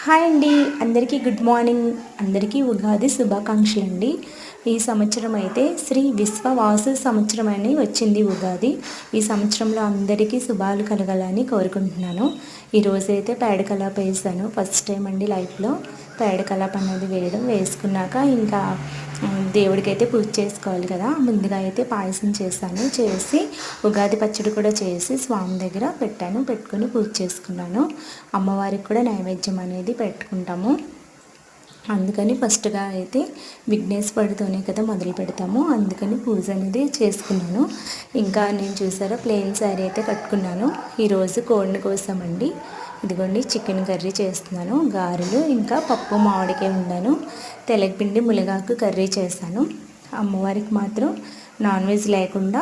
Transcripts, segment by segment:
Hi అండి, అందరికీ good morning. అందరికీ ఉగాది శుభాకాంక్షలు అండి. ఈ సంవత్సరం అయితే శ్రీ విశ్వవాసు సంవత్సరం అని వచ్చింది ఉగాది. ఈ సంవత్సరంలో అందరికీ శుభాలు కలగాలని కోరుకుంటున్నాను. ఈరోజైతే పేడ కలాప వేసాను. ఫస్ట్ టైం అండి లైఫ్లో పేడ కలాప అనేది వేసుకున్నాక ఇంకా దేవుడికి అయితే పూజ చేసుకోవాలి కదా. ముందుగా అయితే పాయసం చేసి ఉగాది పచ్చడి కూడా చేసి స్వామి దగ్గర పెట్టుకొని పూజ చేసుకున్నాను. అమ్మవారికి కూడా నైవేద్యం అనేది పెట్టుకుంటాము. అందుకని ఫస్ట్గా అయితే విఘ్నేశ్వరుడితోనే కదా మొదలు పెడతాము. అందుకని పూజ అనేది చేసుకున్నాను. ఇంకా నేను చూసారా ప్లెయిన్ శారీ అయితే కట్టుకున్నాను. ఈరోజు కోడిని కోసామండి. ఇదిగోండి చికెన్ కర్రీ చేస్తున్నాను, గారెలు, ఇంకా పప్పు మామిడికాయ ఉండాను, తెలగపిండి మునగాకు కర్రీ చేశాను. అమ్మవారికి మాత్రం నాన్ వెజ్ లేకుండా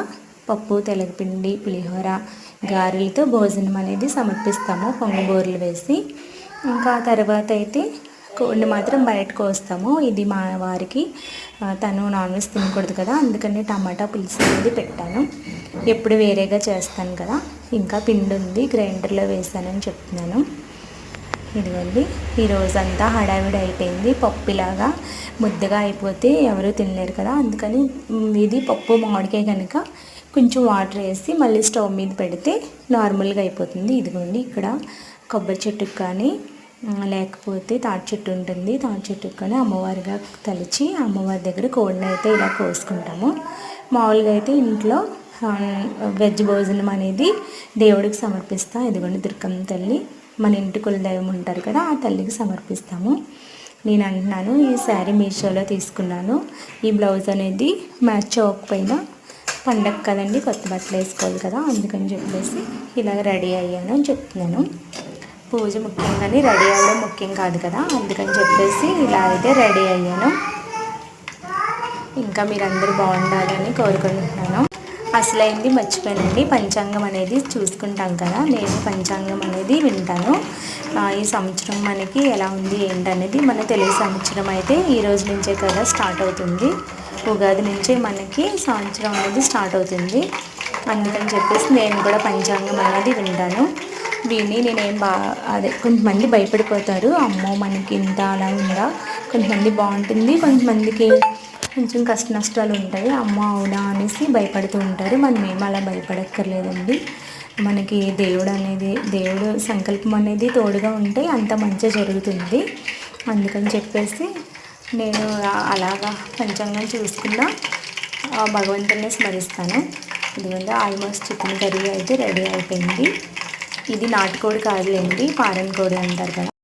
పప్పు, తెలగపిండి, పులిహోర, గారెలతో భోజనం అనేది సమర్పిస్తాము పొంగబోర్లు వేసి. ఇంకా తర్వాత అయితే కోడిని మాత్రం బయటకు వస్తాము. ఇది మా వారికి తను నాన్ వెజ్ తినకూడదు కదా, అందుకని టమాటా పులుసు అనేది పెట్టాను. ఎప్పుడు వేరేగా చేస్తాను కదా. ఇంకా పిండి ఉంది, గ్రైండర్లో వేసానని చెప్తున్నాను. ఇదిగోండి ఈరోజంతా హడావిడి అయిపోయింది. పప్పులాగా ముద్దగా అయిపోతే ఎవరు తినలేరు కదా, అందుకని ఇది పప్పు మామిడికాయ కనుక కొంచెం వాటర్ వేసి మళ్ళీ స్టవ్ మీద పెడితే నార్మల్గా అయిపోతుంది. ఇదిగోండి ఇక్కడ కొబ్బరి చెట్టుకు కానీ లేకపోతే తాటి చెట్టు ఉంటుంది, తాటి చెట్టుకు కానీ అమ్మవారిగా తలిచి అమ్మవారి దగ్గర కోడిని అయితే ఇలా కోసుకుంటాము. మామూలుగా అయితే ఇంట్లో వెజ్ భోజనం అనేది దేవుడికి సమర్పిస్తాం. ఇదిగోండి దుర్గమ్మ తల్లి మన ఇంటి కులదైవం ఉంటారు కదా, ఆ తల్లికి సమర్పిస్తాము. నేను అంటున్నాను ఈ శారీ మీషోలో తీసుకున్నాను. ఈ బ్లౌజ్ అనేది మ్యాచ్ అవ్వకపోయినా పండగ కదండి, కొత్త బట్టలు వేసుకోవాలి కదా, అందుకని చెప్పేసి ఇలా రెడీ అయ్యాను అని చెప్తున్నాను. పూజ ముఖ్యం కానీ రెడీ అవ్వడం ముఖ్యం కాదు కదా, అందుకని చెప్పేసి ఇలా అయితే రెడీ అయ్యాను. ఇంకా మీరందరూ బాగుండాలని కోరుకుంటున్నాను. అసలైంది మర్చిపోయానండి, పంచాంగం అనేది చూసుకుంటాం కదా, నేను పంచాంగం అనేది వింటాను. ఈ సంవత్సరం మనకి ఎలా ఉంది ఏంటనేది మన తెలుగు సంవత్సరం అయితే ఈ రోజు నుంచే కదా స్టార్ట్ అవుతుంది. ఉగాది నుంచే మనకి సంవత్సరం అనేది స్టార్ట్ అవుతుంది. అందుకని చెప్పేసి నేను కూడా పంచాంగం అనేది వింటాను. విని నేనేం కొంతమంది భయపడిపోతారు, అమ్మో మనకి ఇంత అలా ఉందా, కొంతమంది బాగుంటుంది, కొంతమందికి కొంచెం కష్ట నష్టాలు ఉంటాయి, అమ్మ అవునా అనేసి భయపడుతూ ఉంటారు. మనం ఏం అలా భయపడక్కర్లేదండి. మనకి దేవుడు సంకల్పం అనేది తోడుగా ఉంటే అంత మంచి జరుగుతుంది. అందుకని చెప్పేసి నేను అలాగా పంచాంగం చూసుకున్న భగవంతుని స్మరిస్తాను. ఇదిగోండి ఆల్మోస్ట్ చికెన్ కర్రీ అయితే రెడీ అయిపోయింది. ఇది నాటుకోడి కాదులేండి, పారన్ కోడి అంటారు కదా.